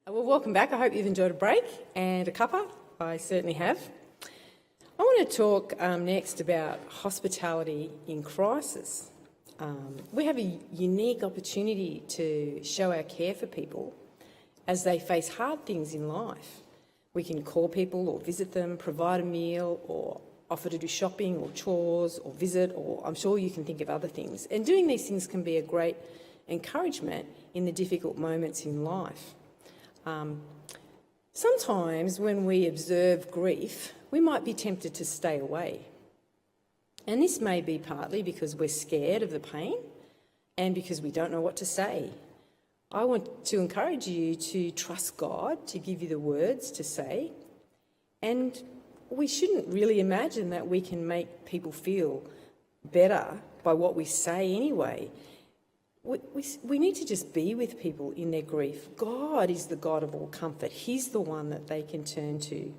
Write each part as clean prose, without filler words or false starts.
Well, welcome back. I hope you've enjoyed a break and a cuppa. I certainly have. I want to talk next about hospitality in crisis. We have a unique opportunity to show our care for people as they face hard things in life. We can call people or visit them, provide a meal or offer to do shopping or chores or visit, or I'm sure you can think of other things. And doing these things can be a great encouragement in the difficult moments in life. Sometimes when we observe grief, we might be tempted to stay away. And this may be partly because we're scared of the pain and because we don't know what to say. I want to encourage you to trust God to give you the words to say. And we shouldn't really imagine that we can make people feel better by what we say anyway. We need to just be with people in their grief. God is the God of all comfort. He's the one that they can turn to.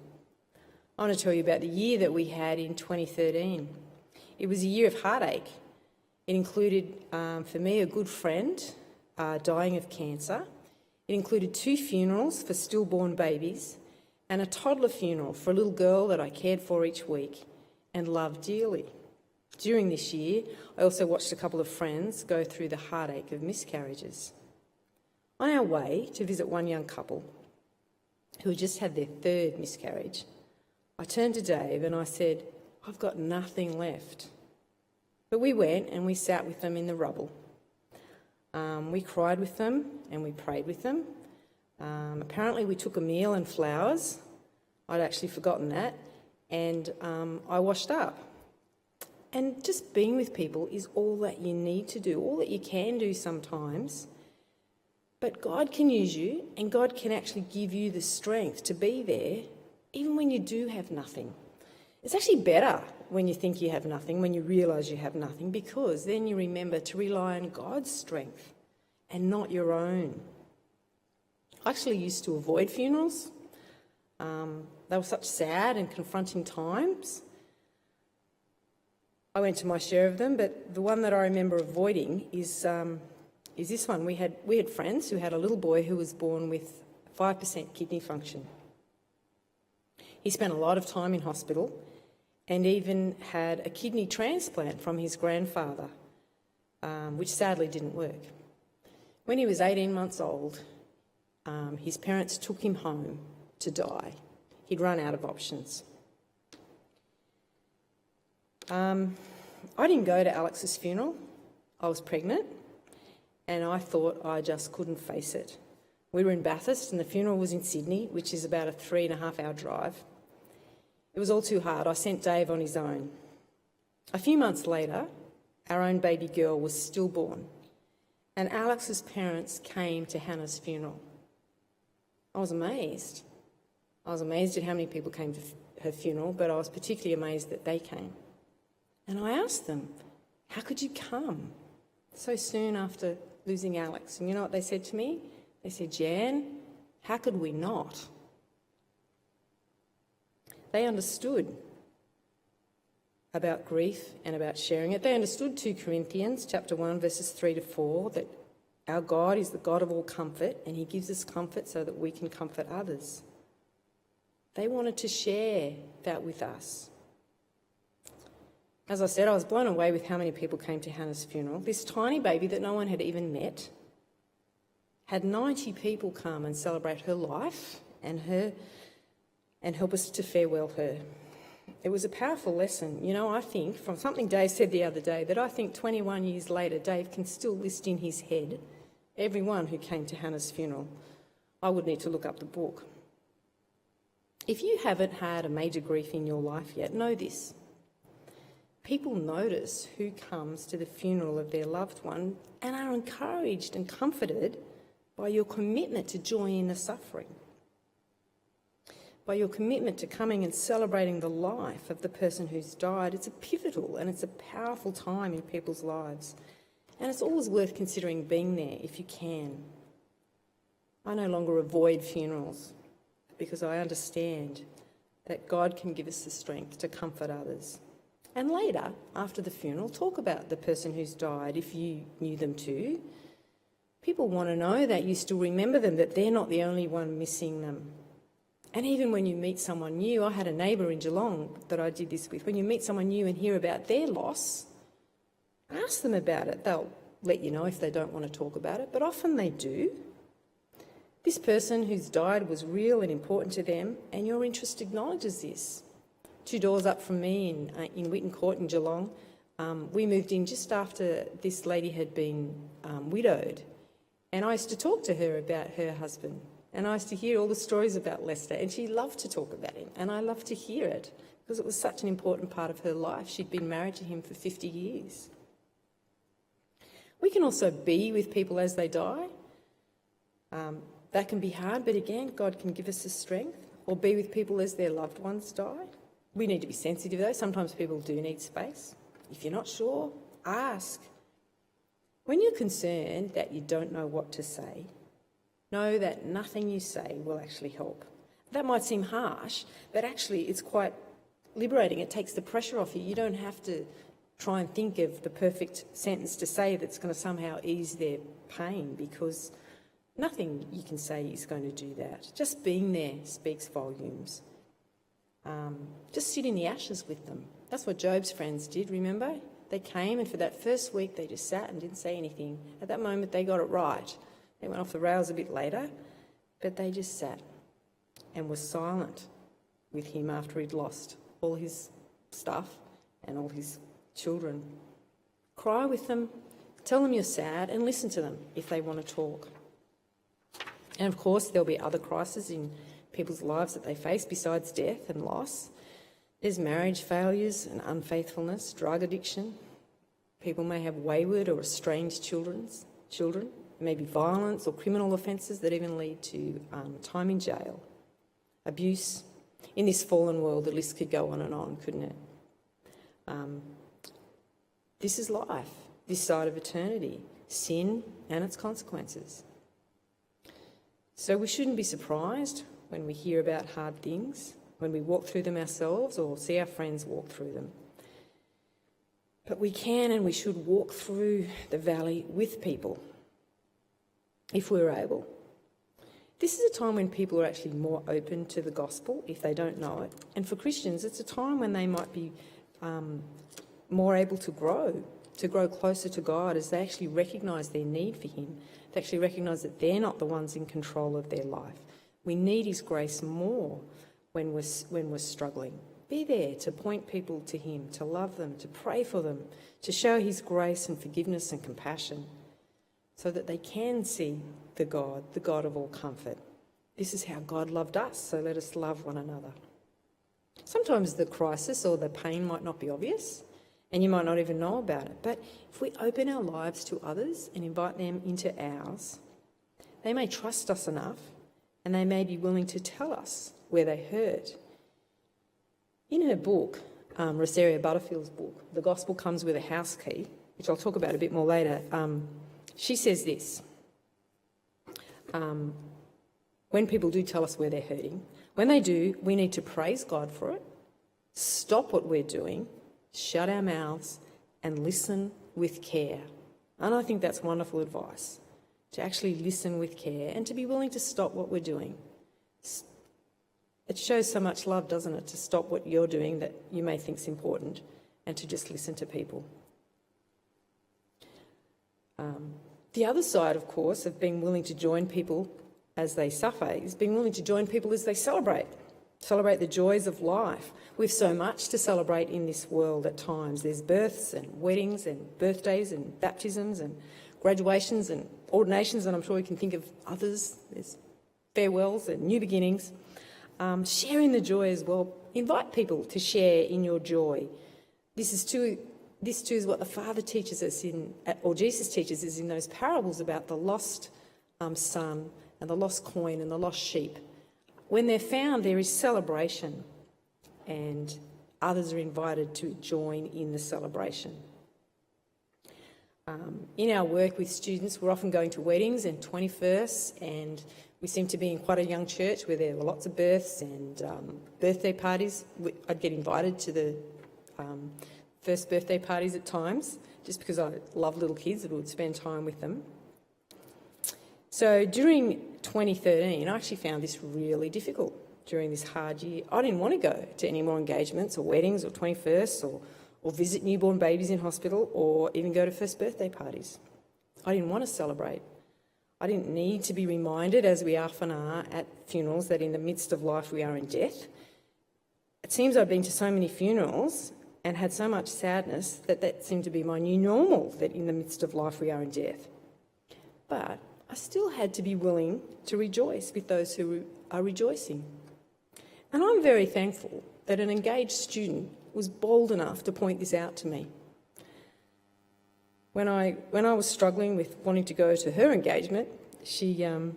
I want to tell you about the year that we had in 2013. It was a year of heartache. It included, for me, a good friend dying of cancer. It included 2 funerals for stillborn babies and a toddler funeral for a little girl that I cared for each week and loved dearly. During this year, I also watched a couple of friends go through the heartache of miscarriages. On our way to visit one young couple who had just had their 3rd miscarriage, I turned to Dave and I said, "I've got nothing left." But we went and we sat with them in the rubble. We cried with them and we prayed with them. Apparently we took a meal and flowers. I'd actually forgotten that. And I washed up. And just being with people is all that you need to do, all that you can do sometimes. But God can use you, and God can actually give you the strength to be there even when you do have nothing. It's actually better when you think you have nothing, when you realise you have nothing, because then you remember to rely on God's strength and not your own. I actually used to avoid funerals. They were such sad and confronting times. I went to my share of them, but the one that I remember avoiding is this one. We had friends who had a little boy who was born with 5% kidney function. He spent a lot of time in hospital and even had a kidney transplant from his grandfather, which sadly didn't work. When he was 18 months old, his parents took him home to die. He'd run out of options. I didn't go to Alex's funeral. I was pregnant and I thought I just couldn't face it. We were in Bathurst and the funeral was in Sydney, which is about a 3.5-hour drive. It was all too hard. I sent Dave on his own. A few months later, our own baby girl was stillborn and Alex's parents came to Hannah's funeral. I was amazed. I was amazed at how many people came to her funeral, but I was particularly amazed that they came. And I asked them, "How could you come so soon after losing Alex?" And you know what they said to me? They said, "Jan, how could we not?" They understood about grief and about sharing it. They understood 2 Corinthians chapter 1, verses 3 to 4, that our God is the God of all comfort and he gives us comfort so that we can comfort others. They wanted to share that with us. As I said, I was blown away with how many people came to Hannah's funeral. This tiny baby that no one had even met had 90 people come and celebrate her life and help us to farewell her. It was a powerful lesson. You know, I think, from something Dave said the other day, that I think 21 years later, Dave can still list in his head everyone who came to Hannah's funeral. I would need to look up the book. If you haven't had a major grief in your life yet, know this. People notice who comes to the funeral of their loved one and are encouraged and comforted by your commitment to join in the suffering, by your commitment to coming and celebrating the life of the person who's died. It's a pivotal and it's a powerful time in people's lives. And it's always worth considering being there if you can. I no longer avoid funerals because I understand that God can give us the strength to comfort others. And later, after the funeral, talk about the person who's died if you knew them too. People want to know that you still remember them, that they're not the only one missing them. And even when you meet someone new, I had a neighbour in Geelong that I did this with. When you meet someone new and hear about their loss, ask them about it. They'll let you know if they don't want to talk about it, but often they do. This person who's died was real and important to them, and your interest acknowledges this. 2 doors up from me in Whitten Court in Geelong, we moved in just after this lady had been widowed, and I used to talk to her about her husband, and I used to hear all the stories about Lester, and she loved to talk about him, and I loved to hear it because it was such an important part of her life. She'd been married to him for 50 years. We can also be with people as they die. That can be hard, but again, God can give us the strength. Or be with people as their loved ones die. We need to be sensitive though. Sometimes people do need space. If you're not sure, ask. When you're concerned that you don't know what to say, know that nothing you say will actually help. That might seem harsh, but actually it's quite liberating. It takes the pressure off you. You don't have to try and think of the perfect sentence to say that's going to somehow ease their pain, because nothing you can say is going to do that. Just being there speaks volumes. Just sit in the ashes with them. That's what Job's friends did, remember? They came, and for that first week they just sat and didn't say anything. At that moment they got it right. They went off the rails a bit later, but they just sat and were silent with him after he'd lost all his stuff and all his children. Cry with them, tell them you're sad, and listen to them if they want to talk. And of course, there'll be other crises in people's lives that they face besides death and loss. There's marriage failures and unfaithfulness, drug addiction. People may have wayward or estranged children. There may be violence or criminal offences that even lead to time in jail. Abuse. In this fallen world, the list could go on, couldn't it? This is life, this side of eternity, sin and its consequences. So we shouldn't be surprised when we hear about hard things, when we walk through them ourselves or see our friends walk through them. But we can and we should walk through the valley with people, if we're able. This is a time when people are actually more open to the gospel, if they don't know it. And for Christians, it's a time when they might be more able to grow closer to God as they actually recognise their need for him, to actually recognise that they're not the ones in control of their life. We need his grace more when we're struggling. Be there to point people to him, to love them, to pray for them, to show his grace and forgiveness and compassion so that they can see the God of all comfort. This is how God loved us, so let us love one another. Sometimes the crisis or the pain might not be obvious, and you might not even know about it. But if we open our lives to others and invite them into ours, they may trust us enough and they may be willing to tell us where they hurt. In her book, Rosaria Butterfield's book, The Gospel Comes with a House Key, which I'll talk about a bit more later, she says this. When people do tell us where they're hurting, when they do, we need to praise God for it, stop what we're doing, shut our mouths and listen with care. And I think that's wonderful advice, to actually listen with care and to be willing to stop what we're doing. It shows so much love, doesn't it, to stop what you're doing that you may think is important and to just listen to people. The other side, of course, of being willing to join people as they suffer is being willing to join people as they celebrate the joys of life. We've so much to celebrate in this world at times. There's births and weddings and birthdays and baptisms and graduations and ordinations, and I'm sure we can think of others. There's farewells and new beginnings. Share in the joy as well. Invite people to share in your joy. This too is what the Father teaches us or Jesus teaches us in those parables about the lost son and the lost coin and the lost sheep. When they're found, there is celebration, and others are invited to join in the celebration. In our work with students, we're often going to weddings and 21sts, and we seem to be in quite a young church where there were lots of births and birthday parties. I'd get invited to the first birthday parties at times, just because I love little kids and would spend time with them. So during 2013, I actually found this really difficult during this hard year. I didn't want to go to any more engagements or weddings or 21sts or visit newborn babies in hospital or even go to first birthday parties. I didn't want to celebrate. I didn't need to be reminded, as we often are at funerals, that in the midst of life we are in death. It seems I've been to so many funerals and had so much sadness that seemed to be my new normal, that in the midst of life we are in death. But I still had to be willing to rejoice with those who are rejoicing. And I'm very thankful that an engaged student was bold enough to point this out to me. When I was struggling with wanting to go to her engagement, and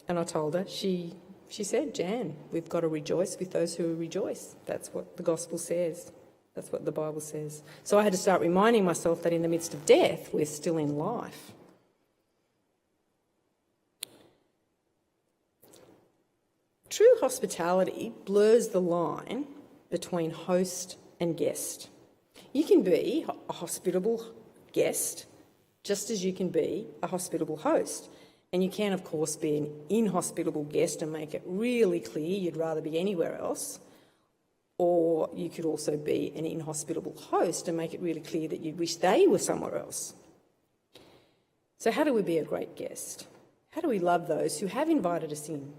I told her, she said, "Jan, we've got to rejoice with those who rejoice." That's what the gospel says. That's what the Bible says. So I had to start reminding myself that in the midst of death, we're still in life. True hospitality blurs the line between host and guest. You can be a hospitable guest just as you can be a hospitable host. And you can, of course, be an inhospitable guest and make it really clear you'd rather be anywhere else. Or you could also be an inhospitable host and make it really clear that you wish they were somewhere else. So how do we be a great guest? How do we love those who have invited us in?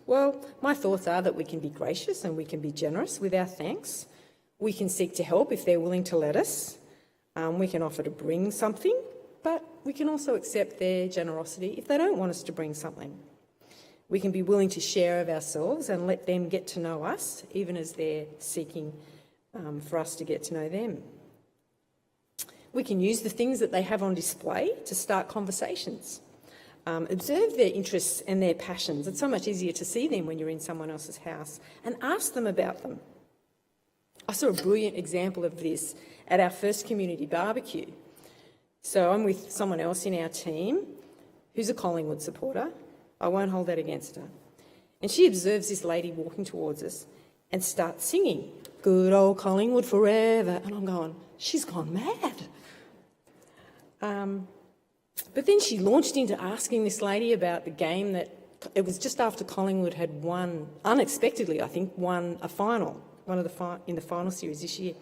Well, my thoughts are that we can be gracious and we can be generous with our thanks. We can seek to help if they're willing to let us. We can offer to bring something, but we can also accept their generosity if they don't want us to bring something. We can be willing to share of ourselves and let them get to know us, even as they're seeking for us to get to know them. We can use the things that they have on display to start conversations. Observe their interests and their passions. It's so much easier to see them when you're in someone else's house, and ask them about them. I saw a brilliant example of this at our first community barbecue. So I'm with someone else in our team who's a Collingwood supporter. I won't hold that against her. And she observes this lady walking towards us and starts singing, "Good old Collingwood forever." And I'm going, she's gone mad. But then she launched into asking this lady about the game that, it was just after Collingwood had won, unexpectedly I think, won a final, in the final series this year.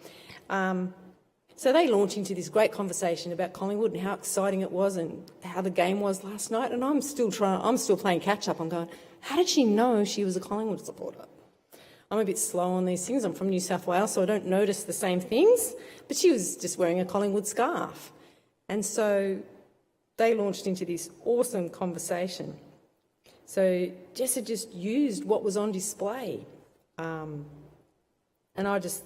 So they launched into this great conversation about Collingwood and how exciting it was and how the game was last night. And I'm still playing catch up. I'm going, how did she know she was a Collingwood supporter? I'm a bit slow on these things. I'm from New South Wales, so I don't notice the same things. But she was just wearing a Collingwood scarf. And so they launched into this awesome conversation. So Jess had just used what was on display. And I just,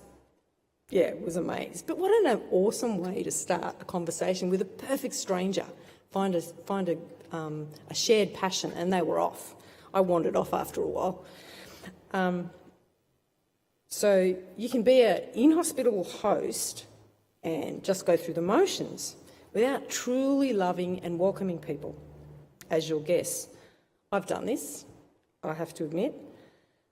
was amazed. But what an awesome way to start a conversation with a perfect stranger. Find a shared passion, and they were off. I wandered off after a while. So you can be an inhospitable host and just go through the motions without truly loving and welcoming people as your guests. I've done this, I have to admit,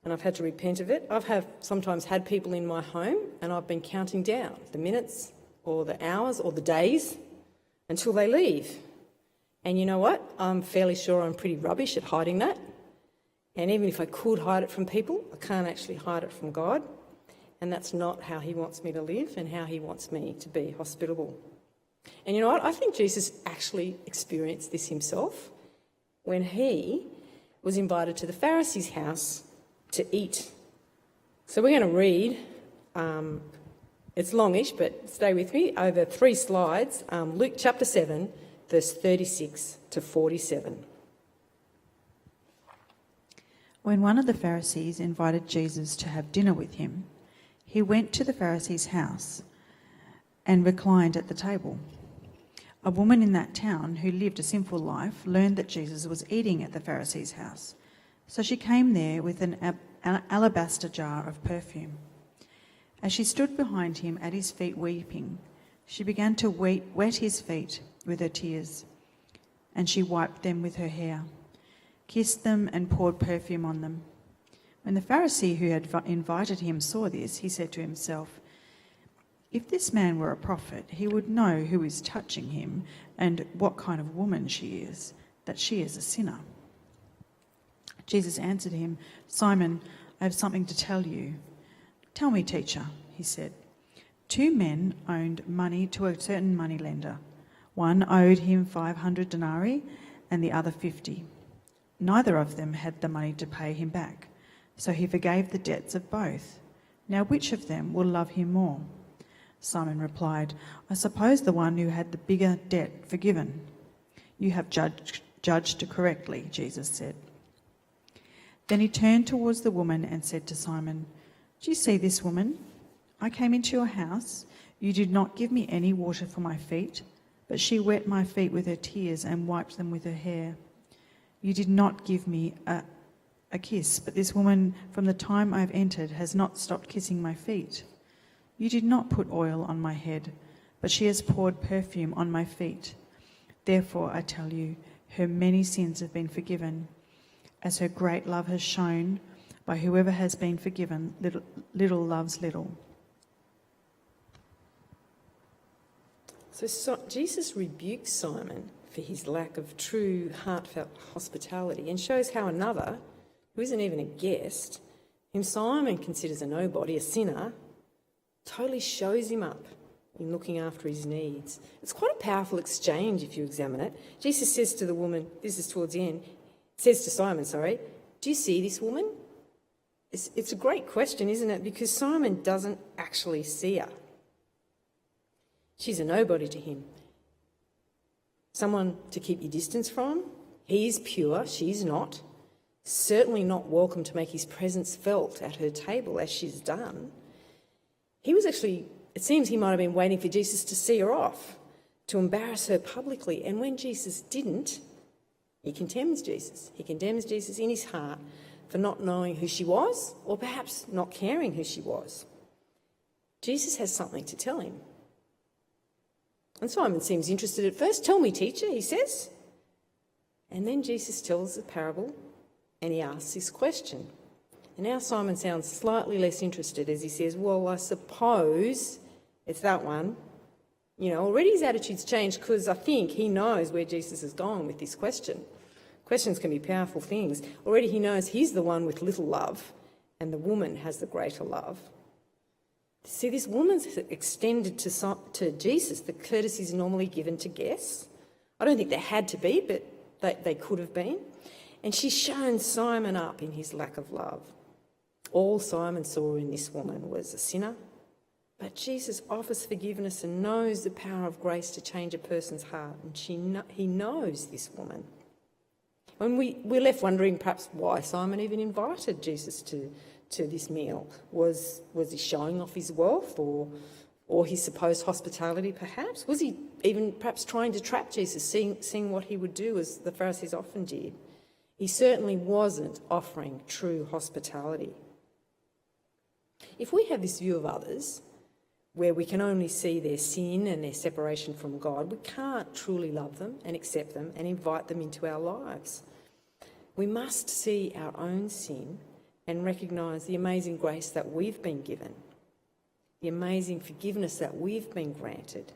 and I've had to repent of it. I've sometimes had people in my home and I've been counting down the minutes or the hours or the days until they leave. And you know what? I'm fairly sure I'm pretty rubbish at hiding that. And even if I could hide it from people, I can't actually hide it from God. And that's not how he wants me to live and how he wants me to be hospitable. And you know what? I think Jesus actually experienced this himself when he was invited to the Pharisees' house to eat. So we're going to read, it's longish, but stay with me, over 3 slides, Luke chapter 7, verse 36 to 47. When one of the Pharisees invited Jesus to have dinner with him, he went to the Pharisee's house and reclined at the table. A woman in that town who lived a sinful life learned that Jesus was eating at the Pharisee's house. So she came there with an alabaster jar of perfume. As she stood behind him at his feet weeping, she began to wet his feet with her tears, and she wiped them with her hair, kissed them and poured perfume on them. When the Pharisee who had invited him saw this, he said to himself, "If this man were a prophet, he would know who is touching him and what kind of woman she is, that she is a sinner. Jesus answered him, "Simon, I have something to tell you." "Tell me, teacher," he said. 2 men owed money to a certain moneylender. One owed him 500 denarii and the other 50. Neither of them had the money to pay him back, so he forgave the debts of both. Now which of them will love him more?" Simon replied, "I suppose the one who had the bigger debt forgiven." "You have judged correctly," Jesus said. Then he turned towards the woman and said to Simon, "Do you see this woman? I came into your house. You did not give me any water for my feet, but she wet my feet with her tears and wiped them with her hair. You did not give me a kiss, but this woman from the time I have entered has not stopped kissing my feet. You did not put oil on my head, but she has poured perfume on my feet. Therefore, I tell you, her many sins have been forgiven, as her great love has shown. By whoever has been forgiven, little loves little." So Jesus rebukes Simon for his lack of true heartfelt hospitality and shows how another, who isn't even a guest, whom Simon considers a nobody, a sinner, totally shows him up in looking after his needs. It's quite a powerful exchange if you examine it. Jesus says to the woman, this is towards the end, says to Simon, "Do you see this woman?" It's a great question, isn't it? Because Simon doesn't actually see her. She's a nobody to him. Someone to keep your distance from. He is pure, she's not. Certainly not welcome to make his presence felt at her table as she's done. He was actually, it seems he might have been waiting for Jesus to see her off, to embarrass her publicly. And when Jesus didn't, he condemns Jesus. He condemns Jesus in his heart for not knowing who she was, or perhaps not caring who she was. Jesus has something to tell him. And Simon seems interested at first. "Tell me, teacher," he says. And then Jesus tells the parable and he asks this question. And now Simon sounds slightly less interested as he says, "Well, I suppose it's that one." Already his attitude's changed because I think he knows where Jesus is going with this question. Questions can be powerful things. Already he knows he's the one with little love and the woman has the greater love. See, this woman's extended to Jesus the courtesies normally given to guests. I don't think they had to be, but they could have been. And she's shown Simon up in his lack of love. All Simon saw in this woman was a sinner, but Jesus offers forgiveness and knows the power of grace to change a person's heart, and he knows this woman. And we're left wondering perhaps why Simon even invited Jesus to this meal. Was he showing off his wealth or his supposed hospitality perhaps? Was he even perhaps trying to trap Jesus, seeing what he would do, as the Pharisees often did? He certainly wasn't offering true hospitality. If we have this view of others, where we can only see their sin and their separation from God, we can't truly love them and accept them and invite them into our lives. We must see our own sin and recognise the amazing grace that we've been given, the amazing forgiveness that we've been granted,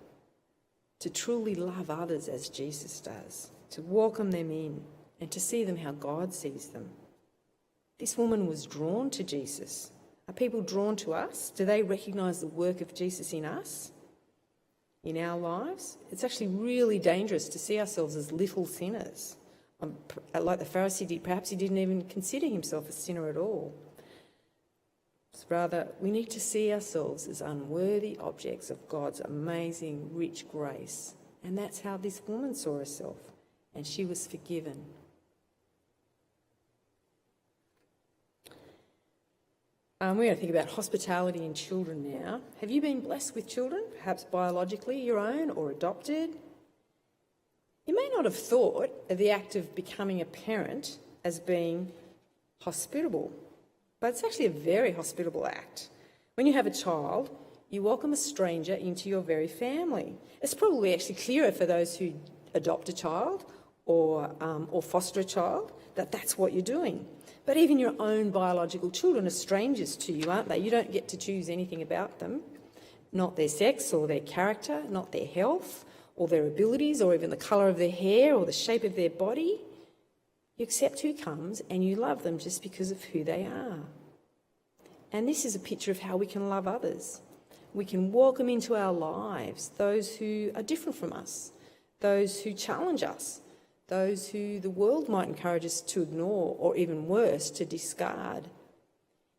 to truly love others as Jesus does, to welcome them in and to see them how God sees them. This woman was drawn to Jesus. Are people drawn to us? Do they recognise the work of Jesus in us, in our lives? It's actually really dangerous to see ourselves as little sinners. Like the Pharisee did, perhaps he didn't even consider himself a sinner at all. Rather, we need to see ourselves as unworthy objects of God's amazing, rich grace. And that's how this woman saw herself, and she was forgiven. We're going to think about hospitality in children now. Have you been blessed with children, perhaps biologically your own or adopted? You may not have thought of the act of becoming a parent as being hospitable, but it's actually a very hospitable act. When you have a child, you welcome a stranger into your very family. It's probably actually clearer for those who adopt a child or foster a child that that's what you're doing. But even your own biological children are strangers to you, aren't they? You don't get to choose anything about them, not their sex or their character, not their health or their abilities or even the colour of their hair or the shape of their body. You accept who comes and you love them just because of who they are. And this is a picture of how we can love others. We can welcome into our lives those who are different from us, those who challenge us, those who the world might encourage us to ignore or even worse, to discard.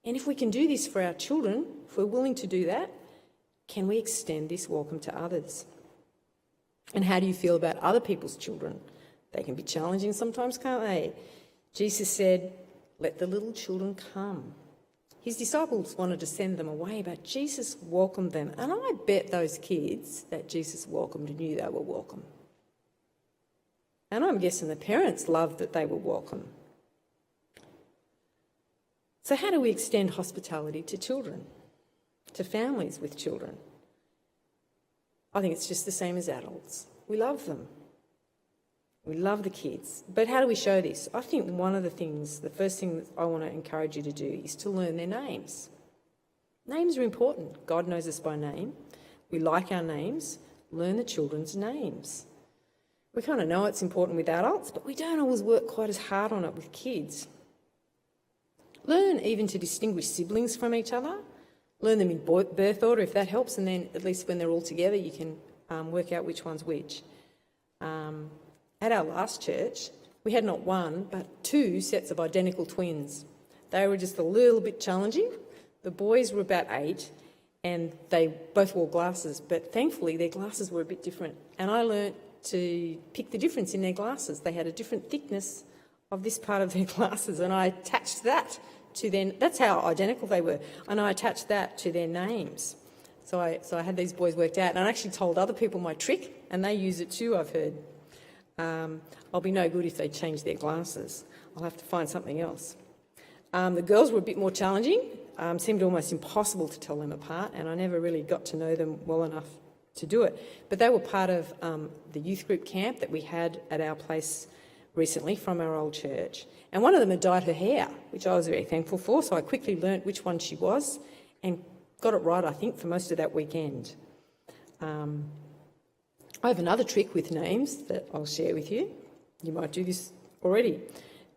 And if we can do this for our children, if we're willing to do that, can we extend this welcome to others? And how do you feel about other people's children? They can be challenging sometimes, can't they? Jesus said, "Let the little children come." His disciples wanted to send them away, but Jesus welcomed them. And I bet those kids that Jesus welcomed knew they were welcome. And I'm guessing the parents loved that they were welcome. So how do we extend hospitality to children, to families with children? I think it's just the same as adults. We love them. We love the kids. But how do we show this? I think one of the things, the first thing that I want to encourage you to do is to learn their names. Names are important. God knows us by name. We like our names. Learn the children's names. We kind of know it's important with adults, but we don't always work quite as hard on it with kids. Learn even to distinguish siblings from each other. Learn them in birth order if that helps, and then at least when they're all together you can work out which one's which. At our last church, we had not one, but two sets of identical twins. They were just a little bit challenging. The boys were about 8 and they both wore glasses, but thankfully their glasses were a bit different. And I learnt to pick the difference in their glasses. They had a different thickness of this part of their glasses, and I attached that to their... That's how identical they were. And I attached that to their names. So I had these boys worked out, and I actually told other people my trick, and they use it too, I've heard. I'll be no good if they change their glasses. I'll have to find something else. The girls were a bit more challenging. Seemed almost impossible to tell them apart, and I never really got to know them well enough to do it. But they were part of the youth group camp that we had at our place recently from our old church. And one of them had dyed her hair, which I was very thankful for, so I quickly learnt which one she was and got it right, I think, for most of that weekend. I have another trick with names that I'll share with you. You might do this already.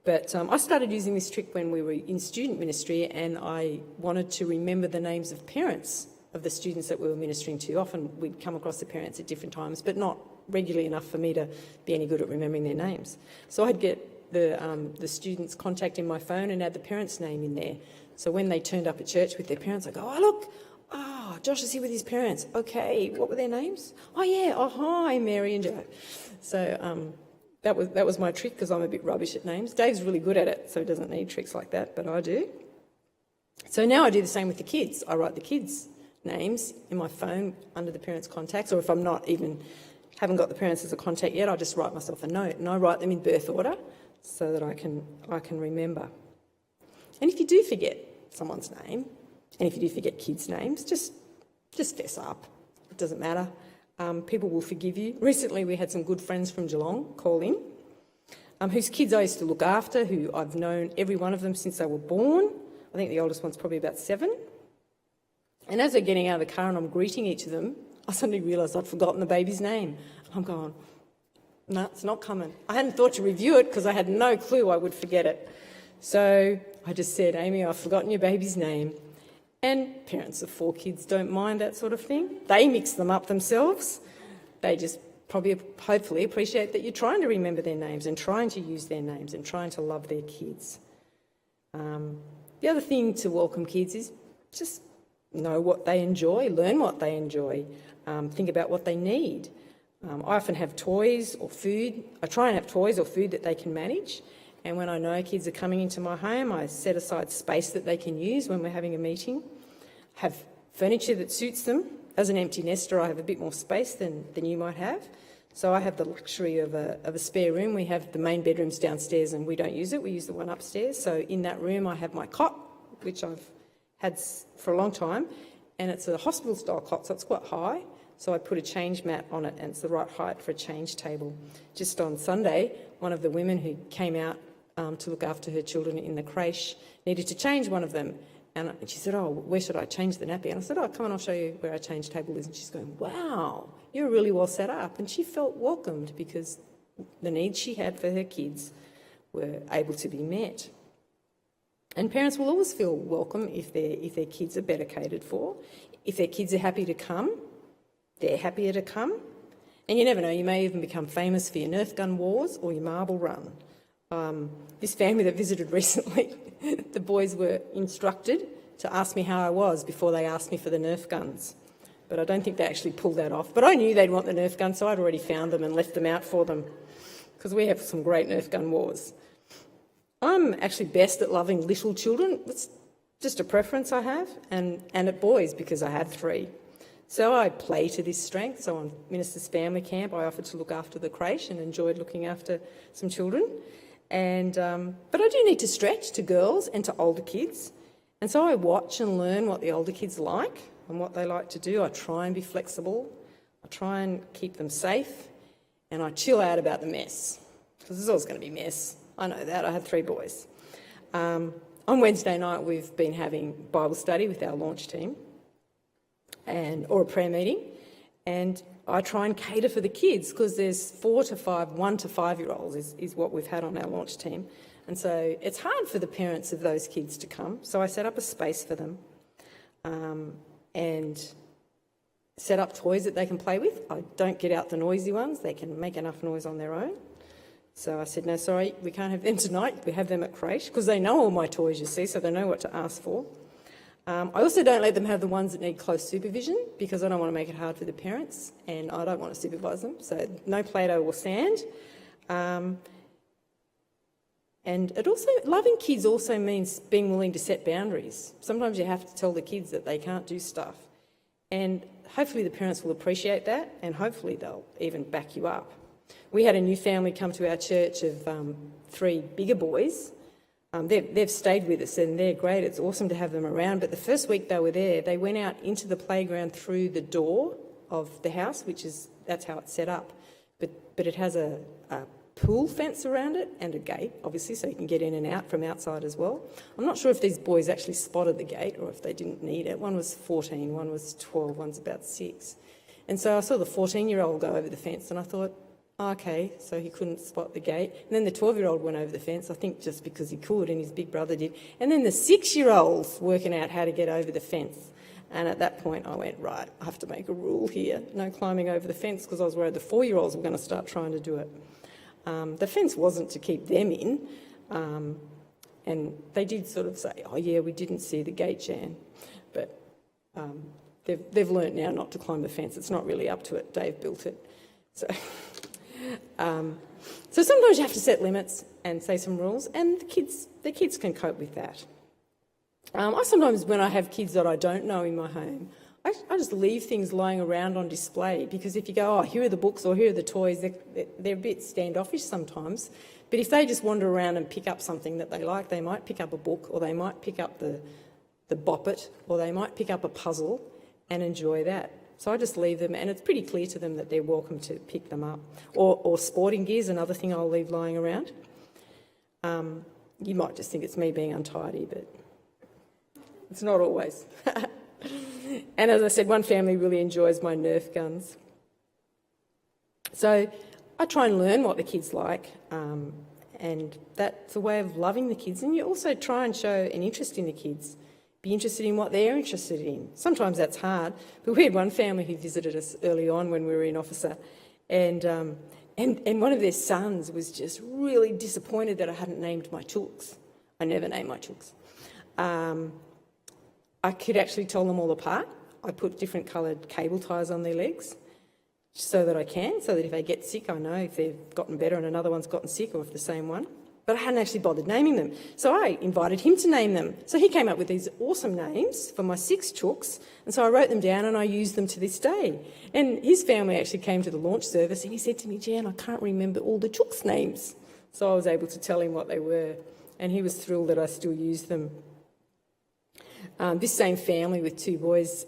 But I started using this trick when we were in student ministry, and I wanted to remember the names of parents of the students that we were ministering to. Often we'd come across the parents at different times, but not regularly enough for me to be any good at remembering their names. So I'd get the students' contact in my phone and add the parents' name in there. So when they turned up at church with their parents, I go, "Oh, look, Josh is here with his parents. Okay, what were their names? Oh, yeah, oh, hi, Mary and Joe." So that was my trick, because I'm a bit rubbish at names. Dave's really good at it, so he doesn't need tricks like that, but I do. So now I do the same with the kids. I write the kids' names in my phone under the parents' contacts, or if I'm haven't got the parents as a contact yet, I just write myself a note, and I write them in birth order so that I can remember. And if you do forget someone's name, and if you do forget kids' names, just fess up. It doesn't matter. People will forgive you. Recently we had some good friends from Geelong call in, whose kids I used to look after, who I've known every one of them since they were born. I think the oldest one's probably about 7. And as they're getting out of the car and I'm greeting each of them, I suddenly realised I'd forgotten the baby's name. I'm going, no, it's not coming. I hadn't thought to review it because I had no clue I would forget it. So I just said, "Amy, I've forgotten your baby's name." And parents of 4 kids don't mind that sort of thing. They mix them up themselves. They just hopefully appreciate that you're trying to remember their names and trying to use their names and trying to love their kids. The other thing to welcome kids is just know what they enjoy, learn what they enjoy, think about what they need. I often have toys or food. I try and have toys or food that they can manage. And when I know kids are coming into my home, I set aside space that they can use when we're having a meeting. Have furniture that suits them. As an empty nester, I have a bit more space than you might have. So I have the luxury of a spare room. We have the main bedrooms downstairs and we don't use it. We use the one upstairs. So in that room I have my cot, which I've had for a long time, and it's a hospital-style cot, so it's quite high. So I put a change mat on it, and it's the right height for a change table. Just on Sunday, one of the women who came out to look after her children in the creche needed to change one of them, And she said, oh, where should I change the nappy? And I said, oh, come on, I'll show you where our change table is. And she's going, wow, you're really well set up. And she felt welcomed because the needs she had for her kids were able to be met. And parents will always feel welcome if their kids are better catered for. If their kids are happy to come, they're happier to come. And you never know, you may even become famous for your Nerf gun wars or your marble run. This family that visited recently, the boys were instructed to ask me how I was before they asked me for the Nerf guns. But I don't think they actually pulled that off. But I knew they'd want the Nerf guns, so I'd already found them and left them out for them, because we have some great Nerf gun wars. I'm actually best at loving little children. It's just a preference I have, and at boys because I have 3. So I play to this strength. So on Minister's Family Camp, I offered to look after the creche and enjoyed looking after some children. And but I do need to stretch to girls and to older kids. And so I watch and learn what the older kids like and what they like to do. I try and be flexible. I try and keep them safe. And I chill out about the mess, because there's always going to be mess. I know that. I have 3 boys. On Wednesday night, we've been having Bible study with our launch team, or a prayer meeting, and I try and cater for the kids, because there's 1 to 5-year-olds is what we've had on our launch team. And so it's hard for the parents of those kids to come. So I set up a space for them and set up toys that they can play with. I don't get out the noisy ones. They can make enough noise on their own. So I said, no, sorry, we can't have them tonight. We have them at creche, because they know all my toys, you see, so they know what to ask for. I also don't let them have the ones that need close supervision, because I don't want to make it hard for the parents and I don't want to supervise them. So no Play-Doh or sand. And loving kids also means being willing to set boundaries. Sometimes you have to tell the kids that they can't do stuff. And hopefully the parents will appreciate that, and hopefully they'll even back you up. We had a new family come to our church of 3 bigger boys. They've stayed with us and they're great. It's awesome to have them around. But the first week they were there, they went out into the playground through the door of the house, that's how it's set up. But it has a pool fence around it and a gate, obviously, so you can get in and out from outside as well. I'm not sure if these boys actually spotted the gate or if they didn't need it. One was 14, one was 12, one's about 6. And so I saw the 14-year-old go over the fence and I thought, okay, so he couldn't spot the gate. And then the 12-year-old went over the fence, I think just because he could, and his big brother did. And then the 6-year-old's working out how to get over the fence. And at that point I went, right, I have to make a rule here. No climbing over the fence, because I was worried the 4-year-olds were going to start trying to do it. The fence wasn't to keep them in. And they did sort of say, oh yeah, we didn't see the gate, Jan. But they've learnt now not to climb the fence. It's not really up to it. Dave built it. So sometimes you have to set limits and say some rules, and the kids can cope with that. I sometimes, when I have kids that I don't know in my home, I just leave things lying around on display, because if you go, oh, here are the books or here are the toys, they're a bit standoffish sometimes. But if they just wander around and pick up something that they like, they might pick up a book, or they might pick up the Bop It, or they might pick up a puzzle and enjoy that. So I just leave them, and it's pretty clear to them that they're welcome to pick them up. Or sporting gear is another thing I'll leave lying around. You might just think it's me being untidy, but it's not always. And as I said, one family really enjoys my Nerf guns. So I try and learn what the kids like, and that's a way of loving the kids. And you also try and show an interest in the kids. Be interested in what they're interested in. Sometimes that's hard, but we had one family who visited us early on when we were in Officer, and one of their sons was just really disappointed that I hadn't named my chooks. I never name my chooks. I could actually tell them all apart. I put different coloured cable ties on their legs so that if they get sick, I know if they've gotten better and another one's gotten sick, or if the same one. But I hadn't actually bothered naming them. So I invited him to name them. So he came up with these awesome names for my 6 chooks, and so I wrote them down and I use them to this day. And his family actually came to the launch service and he said to me, Jan, I can't remember all the chooks' names. So I was able to tell him what they were, and he was thrilled that I still used them. This same family with 2 boys,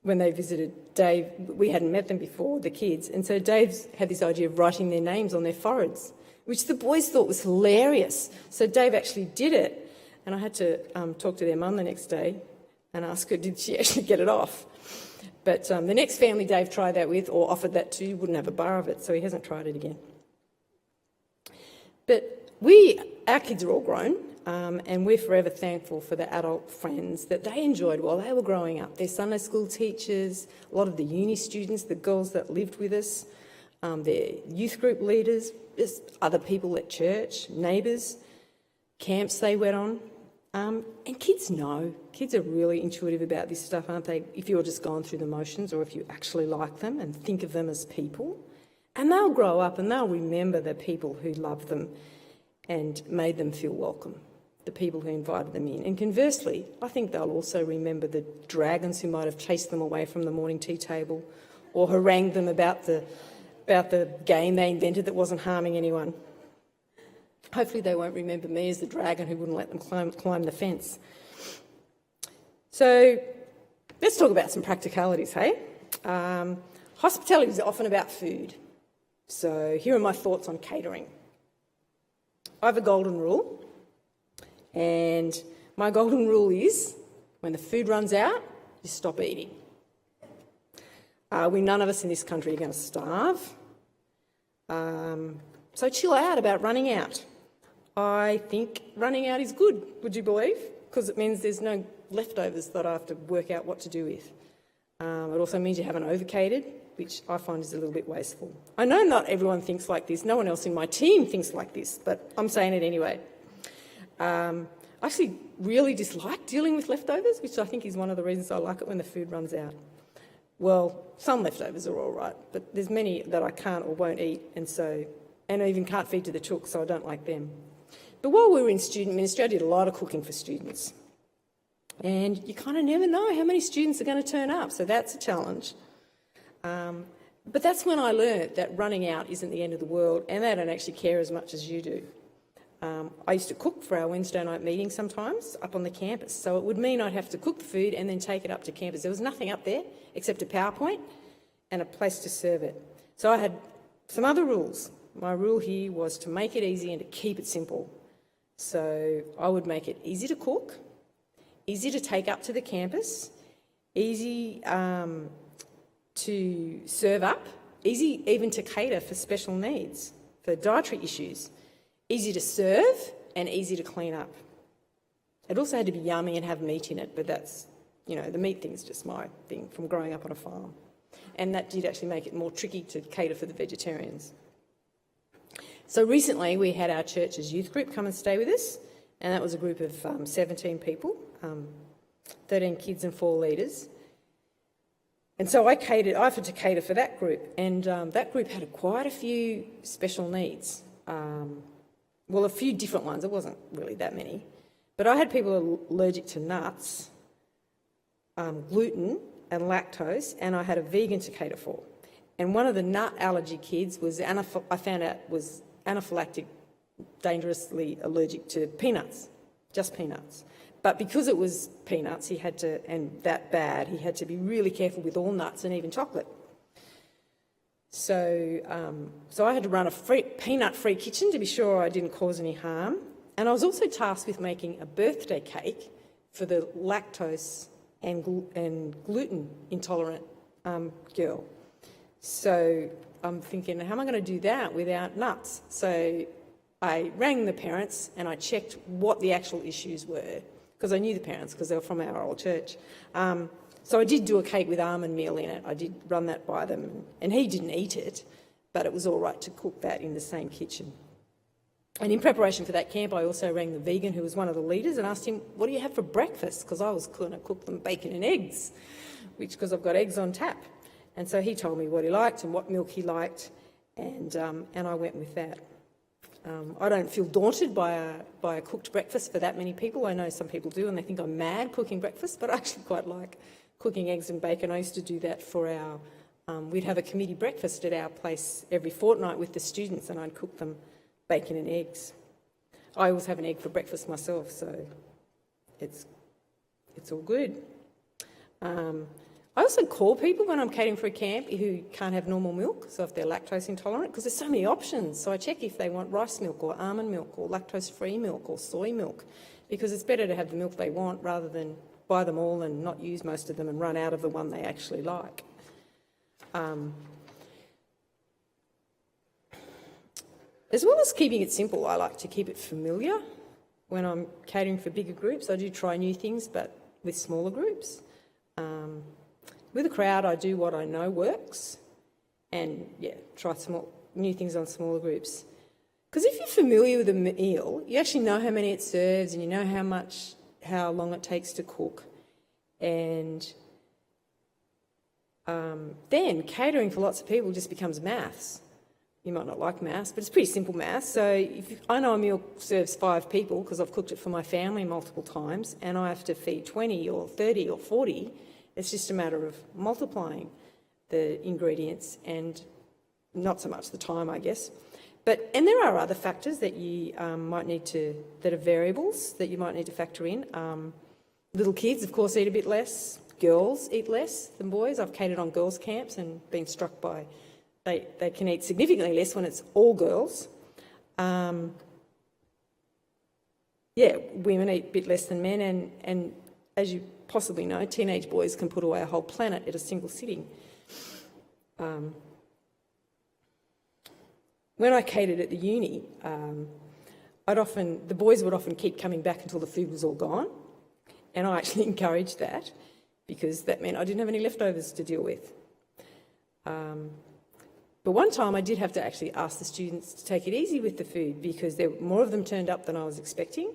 when they visited Dave, we hadn't met them before, the kids, and so Dave's had this idea of writing their names on their foreheads, which the boys thought was hilarious. So Dave actually did it. and I had to talk to their mum the next day and ask her, did she actually get it off? But the next family Dave tried that with, or offered that to, wouldn't have a bar of it, so he hasn't tried it again. But our kids are all grown, and we're forever thankful for the adult friends that they enjoyed while they were growing up. Their Sunday school teachers, a lot of the uni students, the girls that lived with us, their youth group leaders, just other people at church, neighbours, camps they went on. And kids know. Kids are really intuitive about this stuff, aren't they? If you're just going through the motions or if you actually like them and think of them as people. And they'll grow up and they'll remember the people who loved them and made them feel welcome, the people who invited them in. And conversely, I think they'll also remember the dragons who might have chased them away from the morning tea table or harangued them about the game they invented that wasn't harming anyone. Hopefully they won't remember me as the dragon who wouldn't let them climb the fence. So let's talk about some practicalities, hey? Hospitality is often about food. So here are my thoughts on catering. I have a golden rule, and my golden rule is when the food runs out, you stop eating. None of us in this country are going to starve. So chill out about running out. I think running out is good, would you believe? Because it means there's no leftovers that I have to work out what to do with. It also means you haven't overcated, which I find is a little bit wasteful. I know not everyone thinks like this. No one else in my team thinks like this, but I'm saying it anyway. I actually really dislike dealing with leftovers, which I think is one of the reasons I like it when the food runs out. Well, some leftovers are all right, but there's many that I can't or won't eat, and I even can't feed to the chooks, so I don't like them. But while we were in student ministry, I did a lot of cooking for students. And you kind of never know how many students are going to turn up, so that's a challenge. But that's when I learnt that running out isn't the end of the world, and they don't actually care as much as you do. I used to cook for our Wednesday night meetings sometimes up on the campus, so it would mean I'd have to cook the food and then take it up to campus. There was nothing up there except a PowerPoint and a place to serve it. So I had some other rules. My rule here was to make it easy and to keep it simple. So I would make it easy to cook, easy to take up to the campus, easy to serve up, easy even to cater for special needs, for dietary issues, easy to serve and easy to clean up. It also had to be yummy and have meat in it, but that's, the meat thing's just my thing from growing up on a farm. And that did actually make it more tricky to cater for the vegetarians. So recently we had our church's youth group come and stay with us, and that was a group of 17 people, 13 kids and 4 leaders. And so I offered to cater for that group, and that group had quite a few special needs. A few different ones. It wasn't really that many. But I had people allergic to nuts, gluten and lactose, and I had a vegan to cater for. And one of the nut allergy kids I found out was anaphylactic, dangerously allergic to peanuts, just peanuts. But because it was peanuts, he had to be really careful with all nuts and even chocolate. So I had to run a peanut-free kitchen to be sure I didn't cause any harm. And I was also tasked with making a birthday cake for the lactose and gluten intolerant girl. So I'm thinking, how am I going to do that without nuts? So I rang the parents and I checked what the actual issues were, because I knew the parents because they were from our old church. So I did do a cake with almond meal in it. I did run that by them, and he didn't eat it, but it was all right to cook that in the same kitchen. And in preparation for that camp, I also rang the vegan who was one of the leaders and asked him, what do you have for breakfast? Because I was going to cook them bacon and eggs, because I've got eggs on tap. And so he told me what he liked and what milk he liked, and I went with that. I don't feel daunted by a cooked breakfast for that many people. I know some people do, and they think I'm mad cooking breakfast, but I actually quite like cooking eggs and bacon. I used to do that for we'd have a committee breakfast at our place every fortnight with the students, and I'd cook them bacon and eggs. I always have an egg for breakfast myself, so it's all good. I also call people when I'm catering for a camp who can't have normal milk, so if they're lactose intolerant, because there's so many options. So I check if they want rice milk or almond milk or lactose-free milk or soy milk, because it's better to have the milk they want rather than buy them all and not use most of them and run out of the one they actually like. As well as keeping it simple, I like to keep it familiar. When I'm catering for bigger groups, I do try new things, but with smaller groups. With a crowd, I do what I know works and, try new things on smaller groups. Because if you're familiar with a meal, you actually know how many it serves and you know how long it takes to cook. And then catering for lots of people just becomes maths. You might not like maths, but it's pretty simple maths. So if I know a meal serves 5 people because I've cooked it for my family multiple times and I have to feed 20 or 30 or 40, it's just a matter of multiplying the ingredients and not so much the time, I guess. And there are other factors that you might need to, that are variables that you might need to factor in. Little kids, of course, eat a bit less. Girls eat less than boys. I've catered on girls' camps and been struck by they can eat significantly less when it's all girls. Women eat a bit less than men, and as you possibly know, teenage boys can put away a whole planet at a single sitting. When I catered at the uni, the boys would often keep coming back until the food was all gone, and I actually encouraged that because that meant I didn't have any leftovers to deal with. But one time I did have to actually ask the students to take it easy with the food because more of them turned up than I was expecting,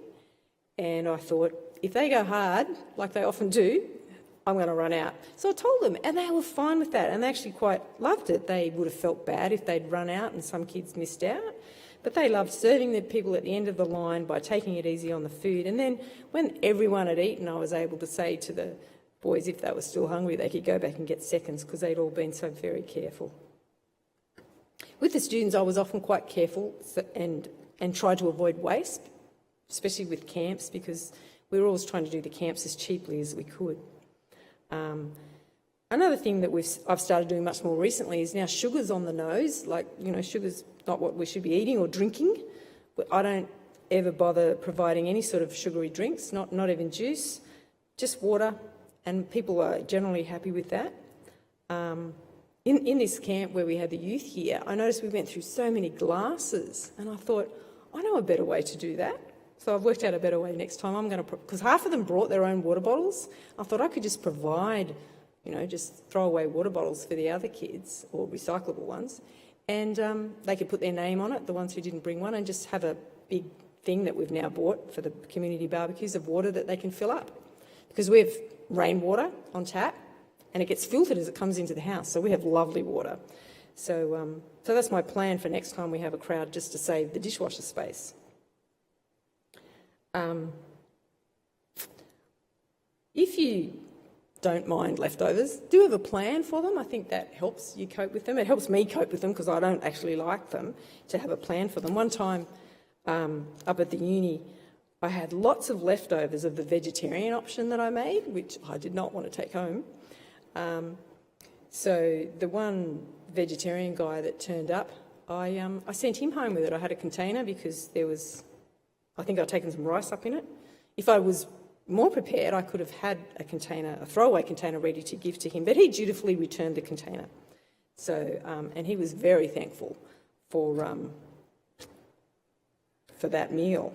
and I thought, if they go hard, like they often do, I'm going to run out. So I told them, and they were fine with that, and they actually quite loved it. They would have felt bad if they'd run out and some kids missed out, but they loved serving the people at the end of the line by taking it easy on the food. And then when everyone had eaten, I was able to say to the boys, if they were still hungry, they could go back and get seconds because they'd all been so very careful. With the students, I was often quite careful and tried to avoid waste, especially with camps, because we were always trying to do the camps as cheaply as we could. Another thing that I've started doing much more recently is now sugar's on the nose. Like, sugar's not what we should be eating or drinking. I don't ever bother providing any sort of sugary drinks, not even juice, just water, and people are generally happy with that. In this camp where we had the youth here, I noticed we went through so many glasses, and I thought, I know a better way to do that. So I've worked out a better way next time. Because half of them brought their own water bottles. I thought I could just provide, just throw away water bottles for the other kids, or recyclable ones, and they could put their name on it, the ones who didn't bring one, and just have a big thing that we've now bought for the community barbecues of water that they can fill up. Because we have rainwater on tap, and it gets filtered as it comes into the house, so we have lovely water. So that's my plan for next time we have a crowd, just to save the dishwasher space. If you don't mind leftovers, do have a plan for them. I think that helps you cope with them. It helps me cope with them because I don't actually like them, to have a plan for them. One time up at the uni, I had lots of leftovers of the vegetarian option that I made, which I did not want to take home. So the one vegetarian guy that turned up, I sent him home with it. I had a container because I think I'd taken some rice up in it. If I was more prepared, I could have had a throwaway container ready to give to him, but he dutifully returned the container. So, and he was very thankful for that meal.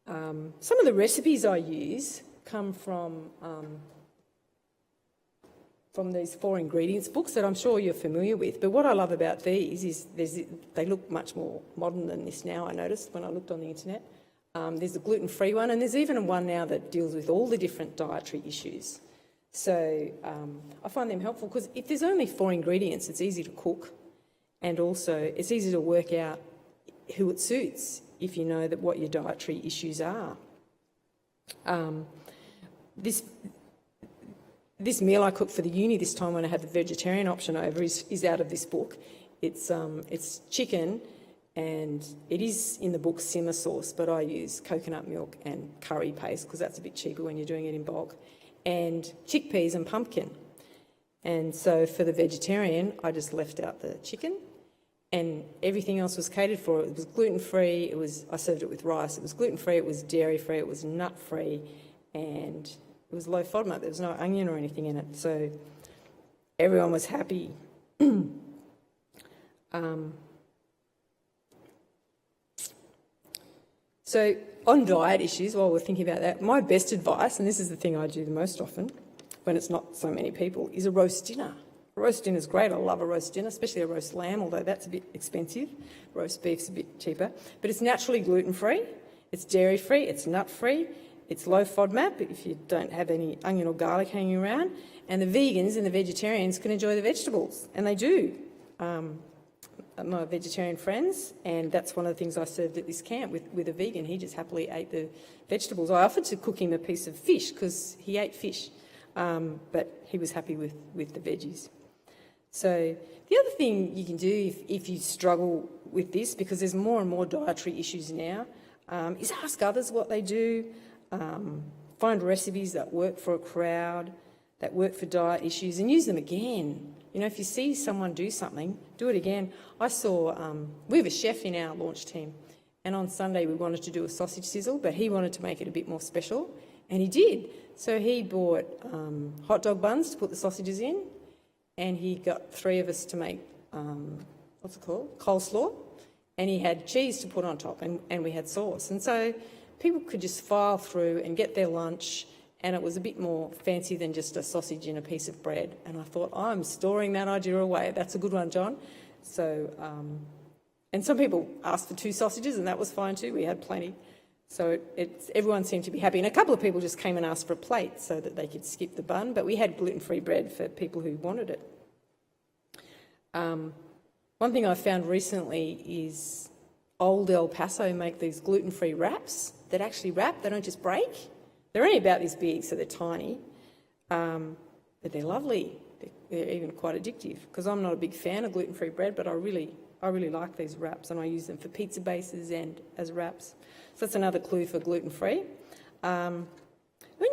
Some of the recipes I use come from these 4 ingredients books that I'm sure you're familiar with. But what I love about these is they look much more modern than this now, I noticed when I looked on the internet. There's a gluten-free one, and there's even one now that deals with all the different dietary issues. So I find them helpful because if there's only 4 ingredients, it's easy to cook, and also it's easy to work out who it suits if you know that what your dietary issues are. This meal I cooked for the uni this time when I had the vegetarian option over is out of this book. It's chicken and it is in the book simmer sauce, but I use coconut milk and curry paste because that's a bit cheaper when you're doing it in bulk, and chickpeas and pumpkin. And so for the vegetarian, I just left out the chicken, and everything else was catered for. It was gluten-free, I served it with rice, it was gluten-free, it was dairy-free, it was nut-free, and it was low FODMAP. There was no onion or anything in it, so everyone was happy. So on diet issues, while we're thinking about that, my best advice, and this is the thing I do the most often when it's not so many people, is a roast dinner. A roast dinner is great. I love a roast dinner, especially a roast lamb, although that's a bit expensive. Roast beef's a bit cheaper. But it's naturally gluten-free, it's dairy-free, it's nut-free, it's low FODMAP if you don't have any onion or garlic hanging around, and the vegans and the vegetarians can enjoy the vegetables, and they do. My vegetarian friends, and that's one of the things I served at this camp with a vegan. He just happily ate the vegetables. I offered to cook him a piece of fish because he ate fish, but he was happy with the veggies. So the other thing you can do if you struggle with this, because there's more and more dietary issues now, is ask others what they do, find recipes that work for a crowd, that work for diet issues, and use them again. You know, if you see someone do something, do it again. I saw, we have a chef in our launch team, and on Sunday we wanted to do a sausage sizzle, but he wanted to make it a bit more special, and he did. So he bought hot dog buns to put the sausages in, and he got 3 of us to make, what's it called? Coleslaw, and he had cheese to put on top, and we had sauce. And so people could just file through and get their lunch, and it was a bit more fancy than just a sausage in a piece of bread. And I thought, I'm storing that idea away. That's a good one, John. So, and some people asked for 2 sausages, and that was fine too. We had plenty. So everyone seemed to be happy. And a couple of people just came and asked for a plate so that they could skip the bun. But we had gluten-free bread for people who wanted it. One thing I found recently is Old El Paso make these gluten-free wraps that actually wrap. They don't just break. They're only about this big, so they're tiny, but they're lovely. They're even quite addictive, because I'm not a big fan of gluten-free bread, but I really like these wraps, and I use them for pizza bases and as wraps. So that's another clue for gluten-free. When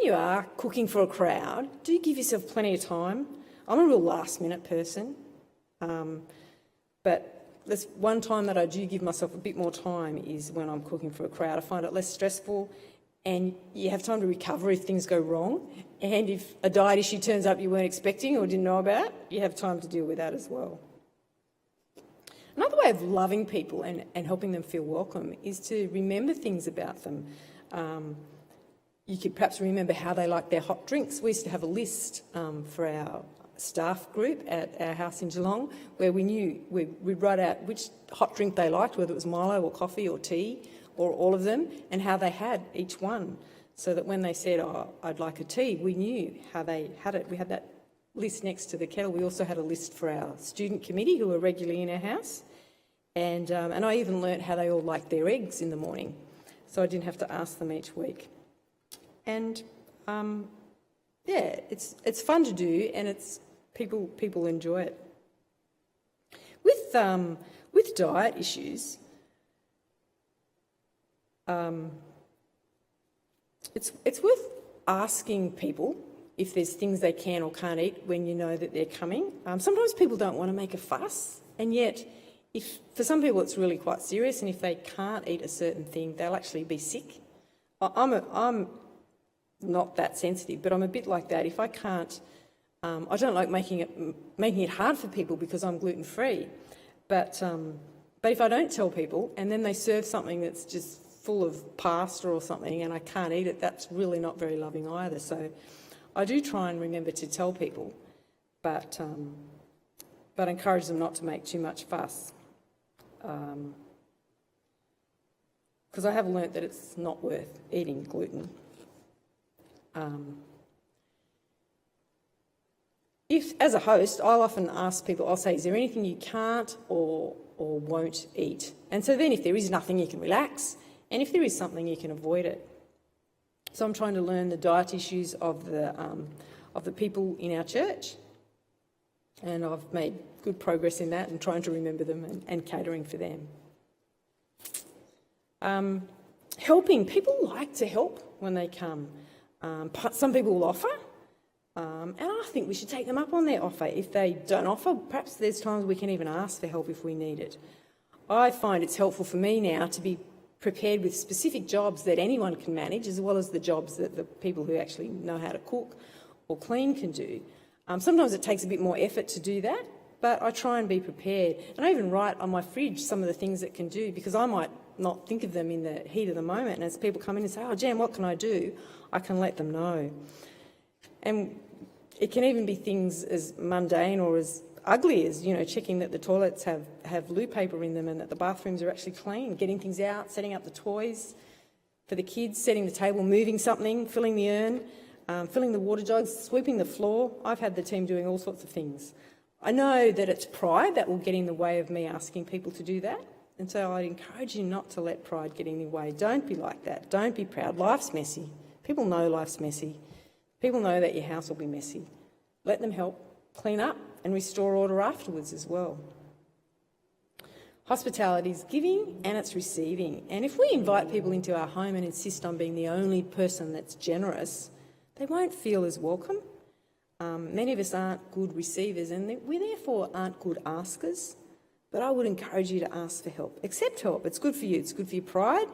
you are cooking for a crowd, do give yourself plenty of time. I'm a real last-minute person, but this one time that I do give myself a bit more time is when I'm cooking for a crowd. I find it less stressful, and you have time to recover if things go wrong. And if a diet issue turns up you weren't expecting or didn't know about, you have time to deal with that as well. Another way of loving people and helping them feel welcome is to remember things about them. You could perhaps remember how they like their hot drinks. We used to have a list for our staff group at our house in Geelong, where we'd write out which hot drink they liked, whether it was Milo or coffee or tea, or all of them, and how they had each one, so that when they said, oh, I'd like a tea, we knew how they had it. We had that list next to the kettle. We also had a list for our student committee, who were regularly in our house, and I even learnt how they all liked their eggs in the morning, so I didn't have to ask them each week. And yeah, it's fun to do, and it's people enjoy it. With diet issues, it's worth asking people if there's things they can or can't eat when you know that they're coming. Sometimes people don't want to make a fuss, and yet for some people it's really quite serious, and if they can't eat a certain thing, they'll actually be sick. I'm not that sensitive, but I'm a bit like that. If I can't, I don't like making it hard for people because I'm gluten-free. But if I don't tell people and then they serve something that's just full of pasta or something and I can't eat it, that's really not very loving either. So I do try and remember to tell people, but encourage them not to make too much fuss. Because I have learnt that it's not worth eating gluten. If, as a host, I'll often ask people, I'll say, is there anything you can't or won't eat? And so then if there is nothing, you can relax, and if there is something, you can avoid it. So I'm trying to learn the diet issues of the people in our church, and I've made good progress in that and trying to remember them and catering for them. Helping. People like to help when they come. Some people will offer, and I think we should take them up on their offer. If they don't offer, perhaps there's times we can even ask for help if we need it. I find it's helpful for me now to be prepared with specific jobs that anyone can manage, as well as the jobs that the people who actually know how to cook or clean can do. Sometimes it takes a bit more effort to do that, but I try and be prepared. And I even write on my fridge some of the things it can do, because I might not think of them in the heat of the moment. And as people come in and say, "Oh, Jan, what can I do?" I can let them know. And it can even be things as mundane or as ugly as, checking that the toilets have loo paper in them and that the bathrooms are actually clean, getting things out, setting up the toys for the kids, setting the table, moving something, filling the urn, filling the water jugs, sweeping the floor. I've had the team doing all sorts of things. I know that it's pride that will get in the way of me asking people to do that, and so I'd encourage you not to let pride get in the way. Don't be like that. Don't be proud. Life's messy. People know life's messy. People know that your house will be messy. Let them help clean up and restore order afterwards as well. Hospitality is giving and it's receiving. And if we invite people into our home and insist on being the only person that's generous, they won't feel as welcome. Many of us aren't good receivers, and we therefore aren't good askers. But I would encourage you to ask for help. Accept help. It's good for you. It's good for your pride,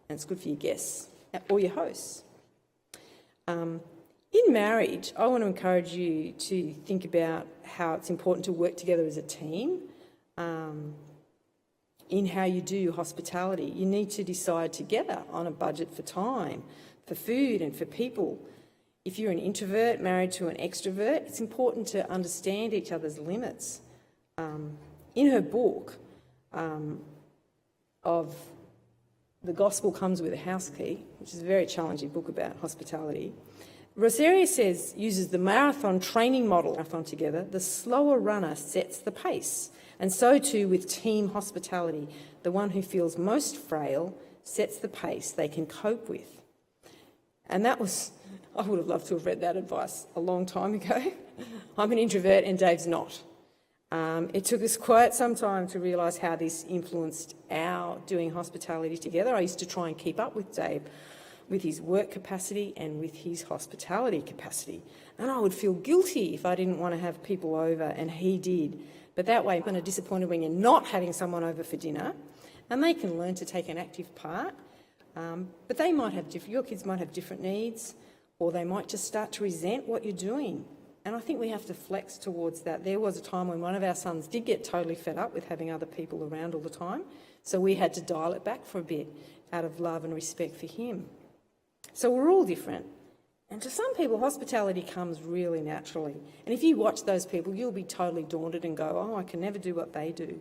and it's good for your guests or your hosts. In marriage, I want to encourage you to think about how it's important to work together as a team in how you do hospitality. You need to decide together on a budget for time, for food and for people. If you're an introvert married to an extrovert, it's important to understand each other's limits. In her book of The Gospel Comes with a House Key, which is a very challenging book about hospitality, Rosaria uses the marathon training model together. The slower runner sets the pace, and so too with team hospitality. The one who feels most frail sets the pace they can cope with. And I would have loved to have read that advice a long time ago. I'm an introvert and Dave's not. It took us quite some time to realise how this influenced our doing hospitality together. I used to try and keep up with Dave, with his work capacity and with his hospitality capacity. And I would feel guilty if I didn't want to have people over, and he did. But that way, I'm kind of disappointed when you're not having someone over for dinner, and they can learn to take an active part. But they might have your kids might have different needs, or they might just start to resent what you're doing. And I think we have to flex towards that. There was a time when one of our sons did get totally fed up with having other people around all the time, so we had to dial it back for a bit out of love and respect for him. So we're all different. And to some people, hospitality comes really naturally. And if you watch those people, you'll be totally daunted and go, "Oh, I can never do what they do."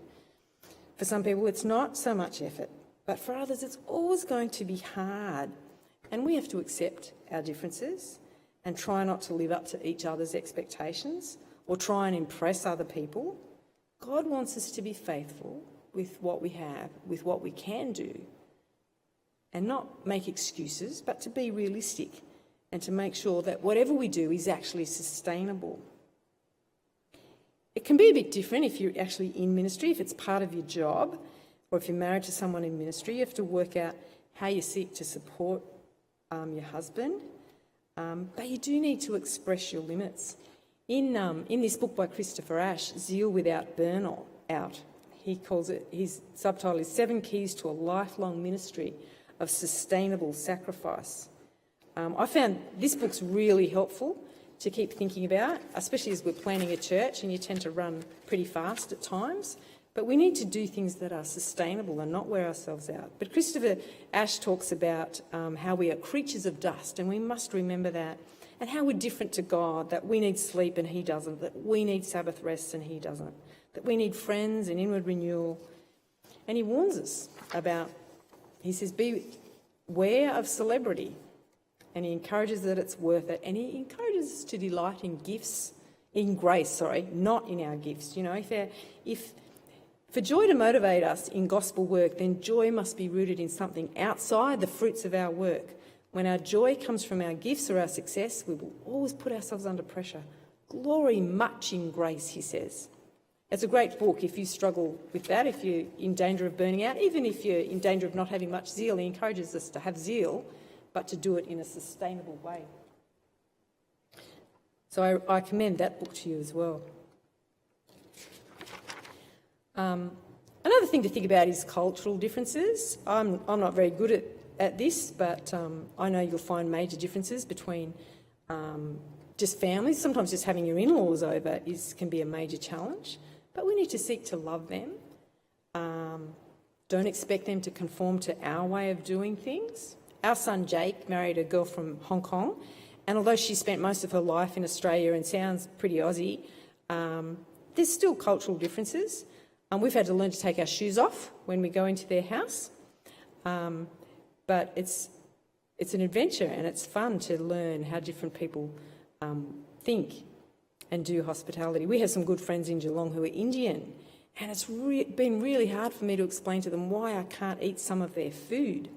For some people, it's not so much effort. But for others, it's always going to be hard. And we have to accept our differences and try not to live up to each other's expectations or try and impress other people. God wants us to be faithful with what we have, with what we can do, and not make excuses, but to be realistic and to make sure that whatever we do is actually sustainable. It can be a bit different if you're actually in ministry, if it's part of your job, or if you're married to someone in ministry. You have to work out how you seek to support your husband, but you do need to express your limits. In this book by Christopher Ash, Zeal Without Burnout, he calls it, his subtitle is 7 Keys to a Lifelong Ministry of Sustainable Sacrifice. I found this book's really helpful to keep thinking about, especially as we're planning a church and you tend to run pretty fast at times. But we need to do things that are sustainable and not wear ourselves out. But Christopher Ash talks about how we are creatures of dust, and we must remember that, and how we're different to God, that we need sleep and he doesn't, that we need Sabbath rest and he doesn't, that we need friends and inward renewal. And he warns us about, he says, beware of celebrity, and he encourages that it's worth it, and he encourages us to delight in gifts, in grace, not in our gifts. You know, if for joy to motivate us in gospel work, then joy must be rooted in something outside the fruits of our work. When our joy comes from our gifts or our success, we will always put ourselves under pressure. Glory much in grace, he says. It's a great book if you struggle with that, if you're in danger of burning out, even if you're in danger of not having much zeal. He encourages us to have zeal, but to do it in a sustainable way. So I commend that book to you as well. Another thing to think about is cultural differences. I'm not very good at this, but I know you'll find major differences between just families. Sometimes just having your in-laws over can be a major challenge, but we need to seek to love them. Don't expect them to conform to our way of doing things. Our son Jake married a girl from Hong Kong, and although she spent most of her life in Australia and sounds pretty Aussie, there's still cultural differences. We've had to learn to take our shoes off when we go into their house, but it's an adventure and it's fun to learn how different people think and do hospitality. We have some good friends in Geelong who are Indian, and it's been really hard for me to explain to them why I can't eat some of their food.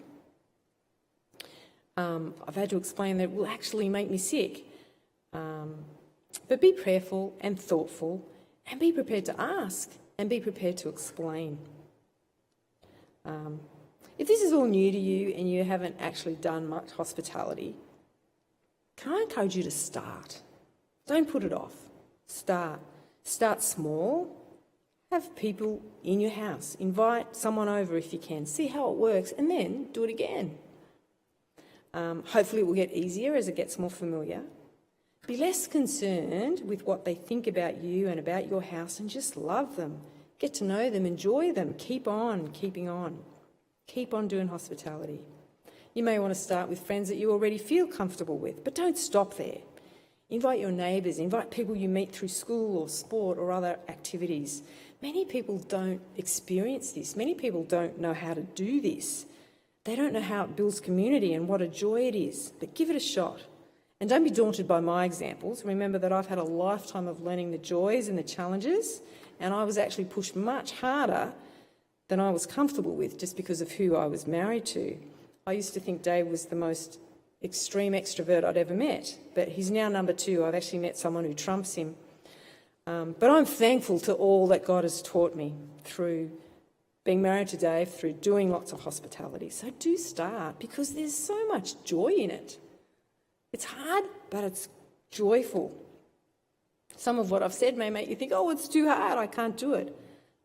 I've had to explain that it will actually make me sick. But be prayerful and thoughtful and be prepared to ask and be prepared to explain. If this is all new to you and you haven't actually done much hospitality, can I encourage you to start? Don't put it off. Start. Start small. Have people in your house. Invite someone over if you can. See how it works and then do it again. Hopefully it will get easier as it gets more familiar. Be less concerned with what they think about you and about your house and just love them. Get to know them, enjoy them, keep on keeping on. Keep on doing hospitality. You may want to start with friends that you already feel comfortable with, but don't stop there. Invite your neighbours, invite people you meet through school or sport or other activities. Many people don't experience this. Many people don't know how to do this. They don't know how it builds community and what a joy it is, but give it a shot. And don't be daunted by my examples. Remember that I've had a lifetime of learning the joys and the challenges, and I was actually pushed much harder than I was comfortable with just because of who I was married to. I used to think Dave was the most extreme extrovert I'd ever met, but he's now number 2. I've actually met someone who trumps him. But I'm thankful to all that God has taught me through being married to Dave, through doing lots of hospitality. So do start, because there's so much joy in it. It's hard, but it's joyful. Some of what I've said may make you think, oh, it's too hard, I can't do it.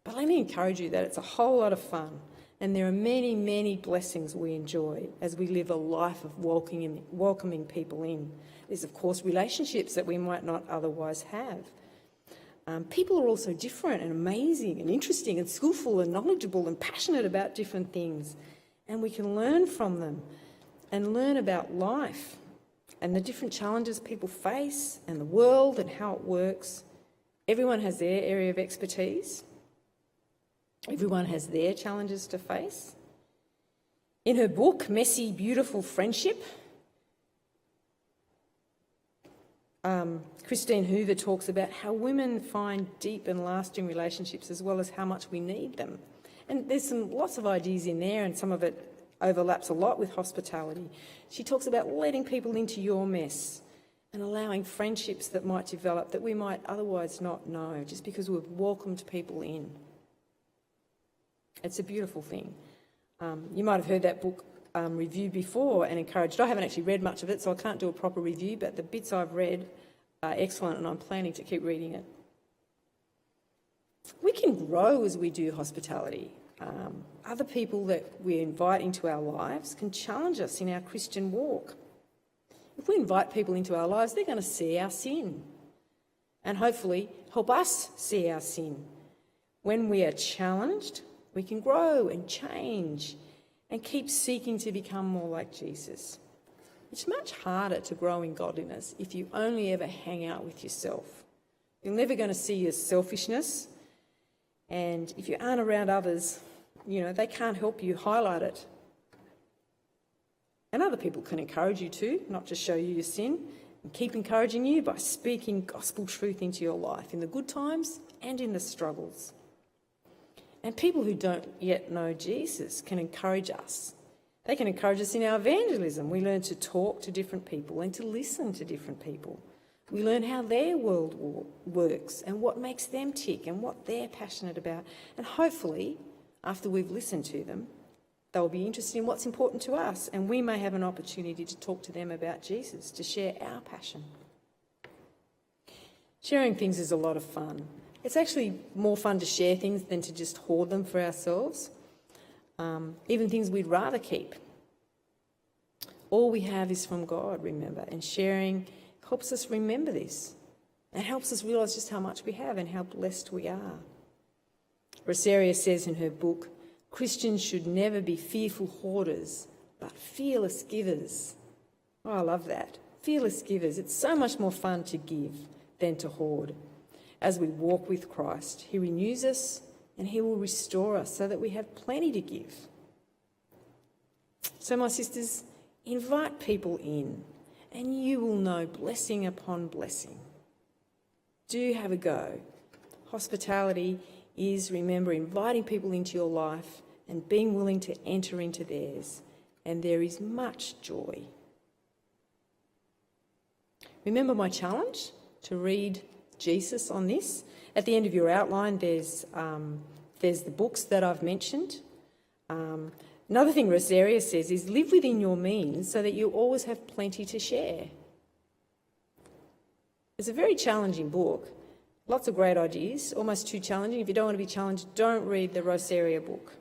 But let me encourage you that it's a whole lot of fun, and there are many, many blessings we enjoy as we live a life of welcoming people in. There's, of course, relationships that we might not otherwise have. People are also different and amazing and interesting and skillful and knowledgeable and passionate about different things, and we can learn from them and learn about life and the different challenges people face and the world and how it works. Everyone has their area of expertise. Everyone has their challenges to face. In her book, Messy, Beautiful Friendship, Christine Hoover talks about how women find deep and lasting relationships as well as how much we need them. And there's lots of ideas in there, and some of it overlaps a lot with hospitality. She talks about letting people into your mess and allowing friendships that might develop that we might otherwise not know just because we've welcomed people in. It's a beautiful thing. You might have heard that book reviewed before and encouraged. I haven't actually read much of it, so I can't do a proper review, but the bits I've read are excellent and I'm planning to keep reading it. We can grow as we do hospitality. Other people that we invite into our lives can challenge us in our Christian walk. If we invite people into our lives, they're going to see our sin and hopefully help us see our sin. When we are challenged, we can grow and change and keep seeking to become more like Jesus. It's much harder to grow in godliness if you only ever hang out with yourself. You're never going to see your selfishness, and if you aren't around others, they can't help you highlight it. And other people can encourage you too, not just show you your sin, and keep encouraging you by speaking gospel truth into your life in the good times and in the struggles. And people who don't yet know Jesus can encourage us. They can encourage us in our evangelism. We learn to talk to different people and to listen to different people. We learn how their world works and what makes them tick and what they're passionate about. And hopefully, after we've listened to them, they'll be interested in what's important to us, and we may have an opportunity to talk to them about Jesus, to share our passion. Sharing things is a lot of fun. It's actually more fun to share things than to just hoard them for ourselves, even things we'd rather keep. All we have is from God, remember, and sharing helps us remember this and helps us realise just how much we have and how blessed we are. Rosaria says in her book, Christians should never be fearful hoarders, but fearless givers. Oh, I love that. Fearless givers. It's so much more fun to give than to hoard. As we walk with Christ, he renews us and he will restore us so that we have plenty to give. So, my sisters, invite people in and you will know blessing upon blessing. Do have a go. Hospitality is, remember, inviting people into your life and being willing to enter into theirs. And there is much joy. Remember my challenge to read Jesus on this. At the end of your outline, there's the books that I've mentioned. Another thing Rosaria says is live within your means so that you always have plenty to share. It's a very challenging book. Lots of great ideas, almost too challenging. If you don't want to be challenged, don't read the Rosaria book.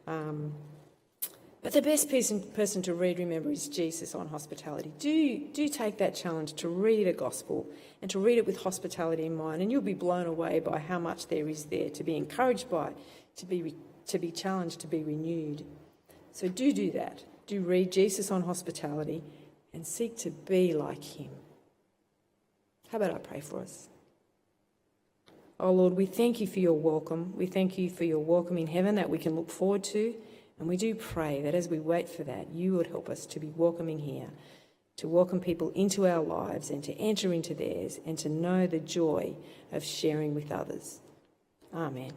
But the best person to read, remember, is Jesus on hospitality. Do take that challenge to read a gospel and to read it with hospitality in mind, and you'll be blown away by how much there is there to be encouraged by, to be challenged, to be renewed. So do that. Do read Jesus on hospitality and seek to be like him. How about I pray for us? Oh Lord, we thank you for your welcome. We thank you for your welcome in heaven that we can look forward to. And we do pray that as we wait for that, you would help us to be welcoming here, to welcome people into our lives and to enter into theirs and to know the joy of sharing with others. Amen.